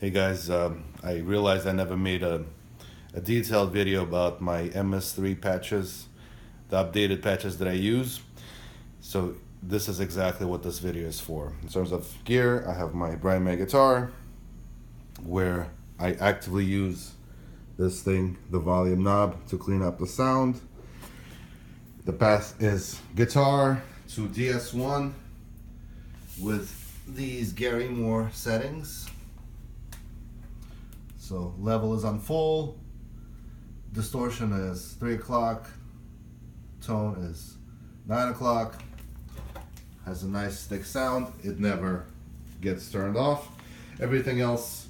Hey guys, I realized I never made a detailed video about my MS-3 patches, the updated patches that I use. So this is exactly what this video is for. In terms of gear, I have my Brian May guitar, where I actively use this thing, the volume knob, to clean up the sound. The path is guitar to DS1 with these Gary Moore settings. So level is on full, distortion is 3 o'clock, tone is 9 o'clock, has a nice thick sound, it never gets turned off. Everything else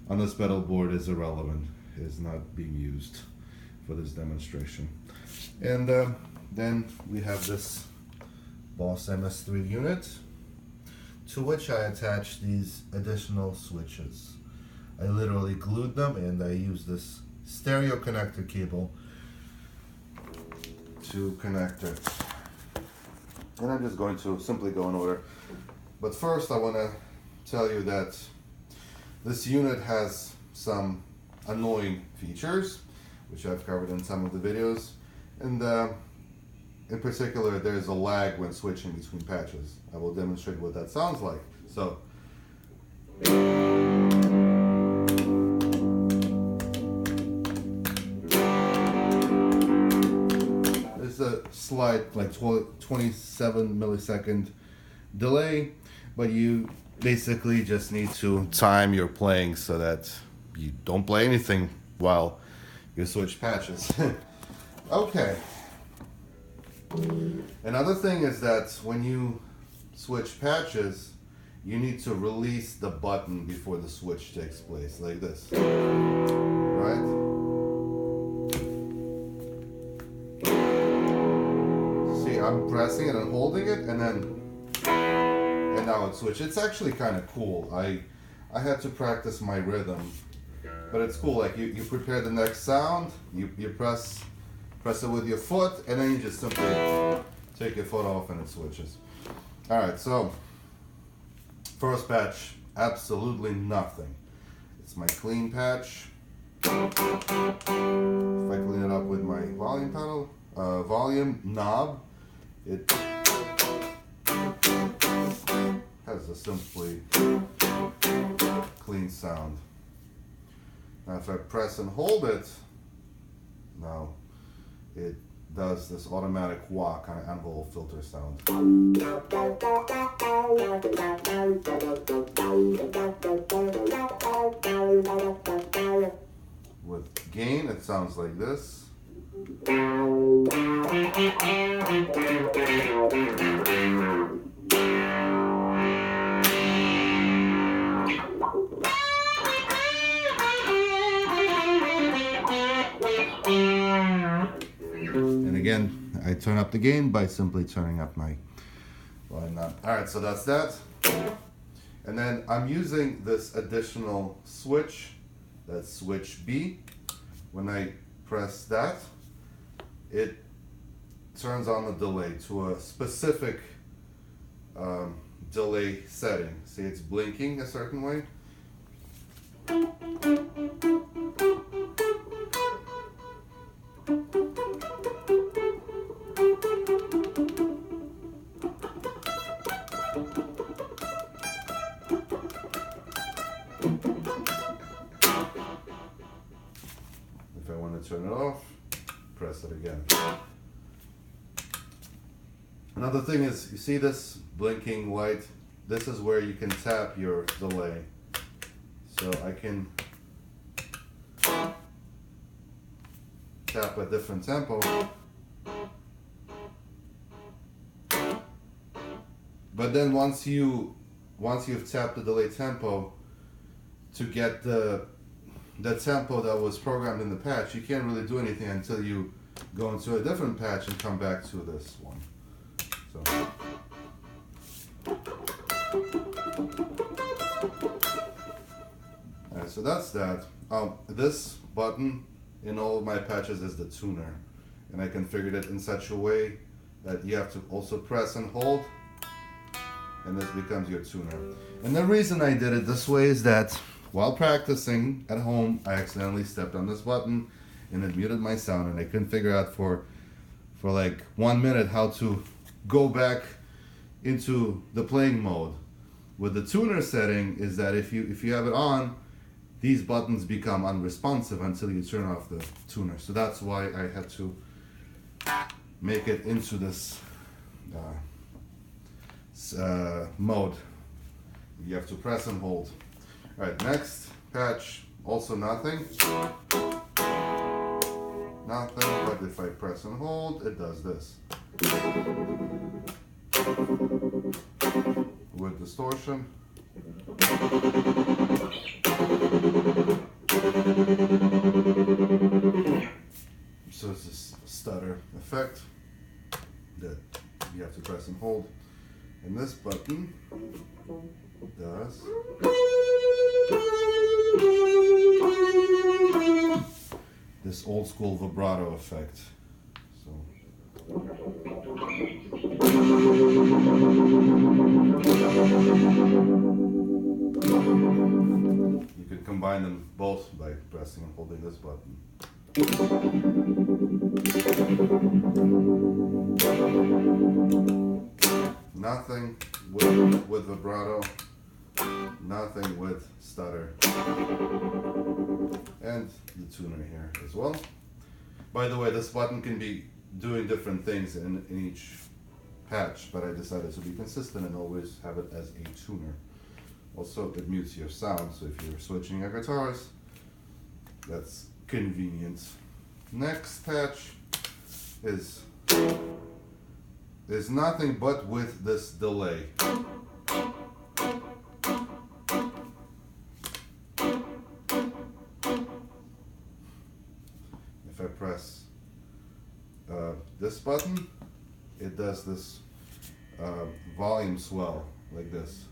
on this pedal board is irrelevant, is not being used for this demonstration. And then we have this Boss MS-3 unit, to which I attach these additional switches. I literally glued them, and I use this stereo connector cable to connect it. And I'm just going to simply go in order. But first I want to tell you that this unit has some annoying features, which I've covered in some of the videos. And in particular, there's a lag when switching between patches. I will demonstrate what that sounds like. So. A slight, like 27 millisecond delay, but you basically just need to time your playing so that you don't play anything while you switch patches. Okay. Another thing is that when you switch patches, you need to release the button before the switch takes place, like this, right? I'm pressing it and holding it, and now it switched. It's actually kind of cool. I had to practice my rhythm, but it's cool. Like you prepare the next sound, you press it with your foot, and then you just simply take your foot off and it switches. All right, so first patch, absolutely nothing. It's my clean patch. If I clean it up with my volume pedal, volume knob, it has a simply clean sound. Now if I press and hold it, now it does this automatic wah kind of envelope filter sound. With gain, it sounds like this. And again, I turn up the gain by simply turning up my volume knob. Alright, so that's that. And then I'm using this additional switch, that's switch B. When I press that, it turns on the delay to a specific delay setting. See, it's blinking a certain way. If I want to turn it off, press it again. Another thing is, you see this blinking light? This is where you can tap your delay. So I can tap a different tempo. But then once you've tapped the delay tempo, to get the tempo that was programmed in the patch, you can't really do anything until you go into a different patch and come back to this one. So. Alright, so that's that. This button in all of my patches is the tuner, and I configured it in such a way that you have to also press and hold, and this becomes your tuner. And the reason I did it this way is that while practicing at home, I accidentally stepped on this button and it muted my sound, and I couldn't figure out for like 1 minute how to go back into the playing mode. With the tuner setting is that if you have it on, these buttons become unresponsive until you turn off the tuner. So that's why I had to make it into this mode. You have to press and hold. All right, next patch, also nothing. Nothing, but if I press and hold, it does this. With distortion. So it's this stutter effect that you have to press and hold. And this button does this old school vibrato effect. So you can combine them both by pressing and holding this button. Nothing with vibrato, nothing with stutter, and the tuner here as well. By the way, this button can be doing different things in each patch, but I decided to be consistent and always have it as a tuner. Also, it mutes your sound, so if you're switching your guitars, that's convenient. Next patch is nothing but with this delay. If I press this button, it does this volume swell like this.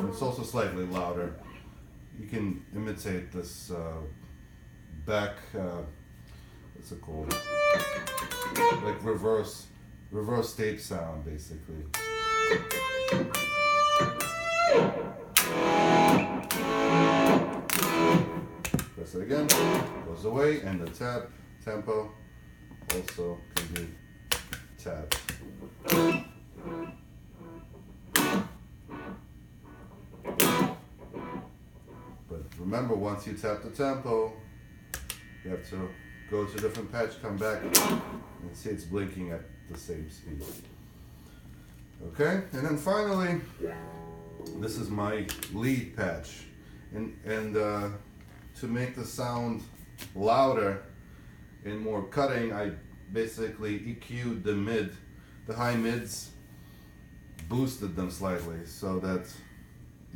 It's also slightly louder. You can imitate this back, what's it called? Like reverse tape sound, basically. Press it again, goes away, and the tempo also can be tapped. But remember, once you tap the tempo, you have to go to a different patch, come back, and see it's blinking at the same speed. Okay, and then finally, this is my lead patch, and to make the sound louder and more cutting, I basically EQ'd the high mids, boosted them slightly, so that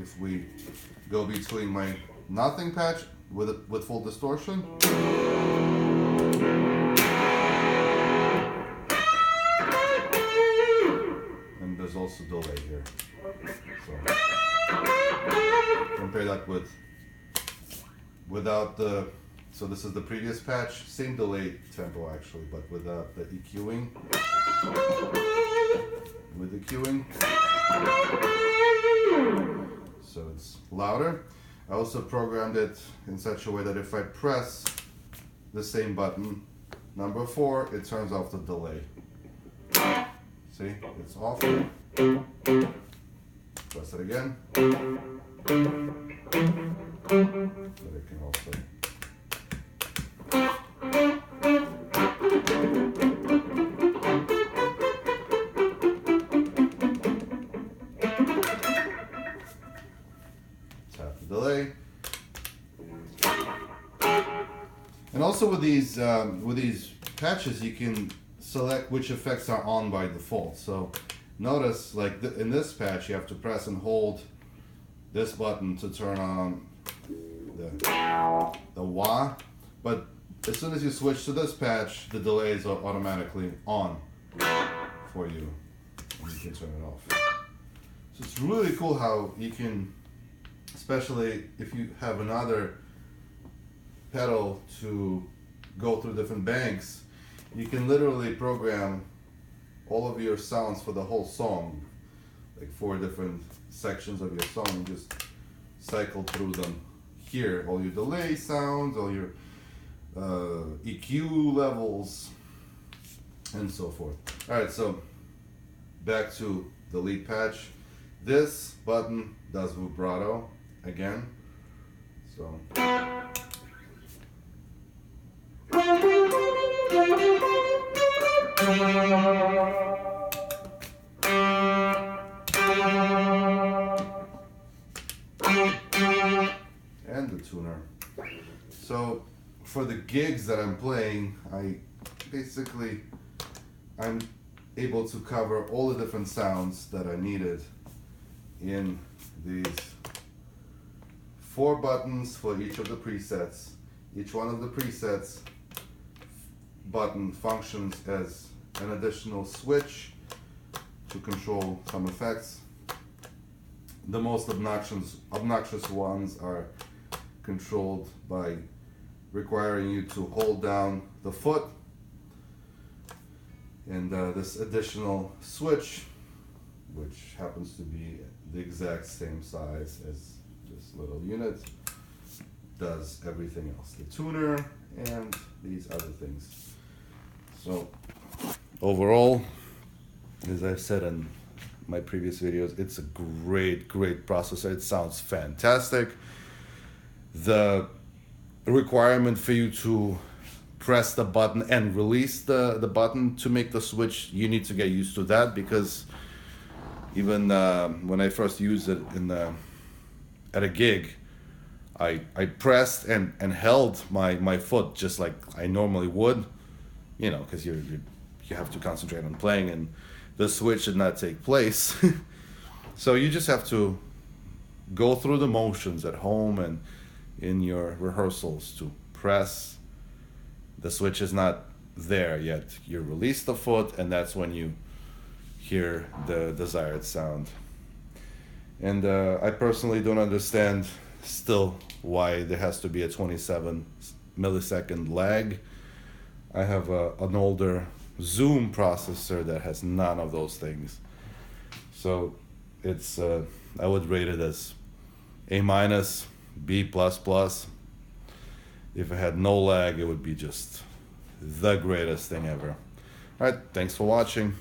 if we go between my nothing patch with full distortion, and there's also delay here. So compare that without the, so this is the previous patch, same delay tempo actually, but without the EQing. With EQing, so it's louder. I also programmed it in such a way that if I press the same button, number 4, it turns off the delay. See, it's off. Press it again. But it can also tap the delay. And also with these patches, you can select which effects are on by default. So notice, like in this patch, you have to press and hold this button to turn on the wah, but as soon as you switch to this patch, the delays are automatically on for you, and you can turn it off. So it's really cool how you can, especially if you have another pedal to go through different banks, you can literally program all of your sounds for the whole song, like 4 different sections of your song, and just cycle through them here. All your delay sounds, all your EQ levels, and so forth. Alright, so back to the lead patch. This button does vibrato again. So and the tuner. So for the gigs that I'm playing, I'm able to cover all the different sounds that I needed in these 4 buttons for each of the presets. Each one of the presets button functions as an additional switch to control some effects. The most obnoxious ones are controlled by requiring you to hold down the foot, and this additional switch, which happens to be the exact same size as this little unit, does everything else, the tuner and these other things. So overall, as I've said in my previous videos, it's a great processor. It sounds fantastic. The requirement for you to press the button and release the button to make the switch, you need to get used to that, because even when I first used it at a gig, I pressed and held my foot just like I normally would, you know, because you have to concentrate on playing, and the switch did not take place. So you just have to go through the motions at home and in your rehearsals to press. The switch is not there yet. You release the foot, and that's when you hear the desired sound. And I personally don't understand still why there has to be a 27 millisecond lag. I have an older Zoom processor that has none of those things. So it's I would rate it as A-, B++. If it had no lag, it would be just the greatest thing ever. Alright, thanks for watching.